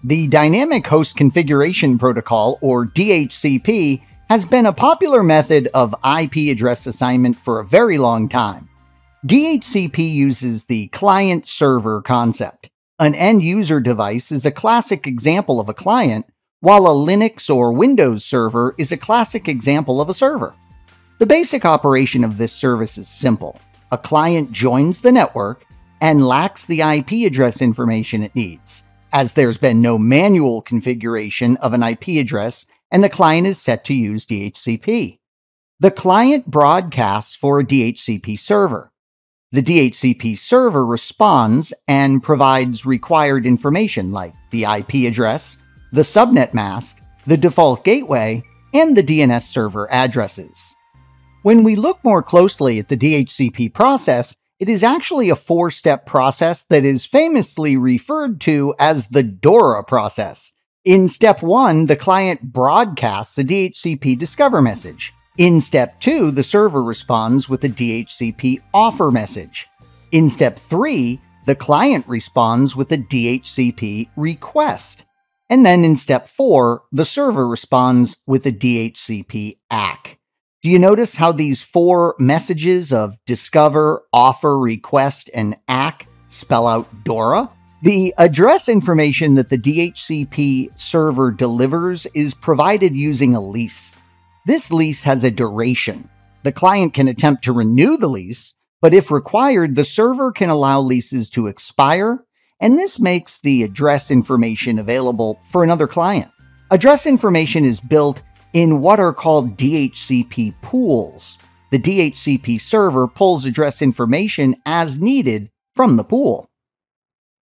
The Dynamic Host Configuration Protocol, or DHCP, has been a popular method of IP address assignment for a very long time. DHCP uses the client-server concept. An end-user device is a classic example of a client, while a Linux or Windows server is a classic example of a server. The basic operation of this service is simple. A client joins the network and lacks the IP address information it needs, as there's been no manual configuration of an IP address and the client is set to use DHCP. The client broadcasts for a DHCP server. The DHCP server responds and provides required information like the IP address, the subnet mask, the default gateway, and the DNS server addresses. When we look more closely at the DHCP process, it is actually a four-step process that is famously referred to as the DORA process. In step 1, the client broadcasts a DHCP discover message. In step 2, the server responds with a DHCP offer message. In step 3, the client responds with a DHCP request. And then in step 4, the server responds with a DHCP ACK. Do you notice how these four messages of discover, offer, request, and ACK spell out DORA? The address information that the DHCP server delivers is provided using a lease. This lease has a duration. The client can attempt to renew the lease, but if required, the server can allow leases to expire, and this makes the address information available for another client. Address information is built in what are called DHCP pools. The DHCP server pulls address information as needed from the pool.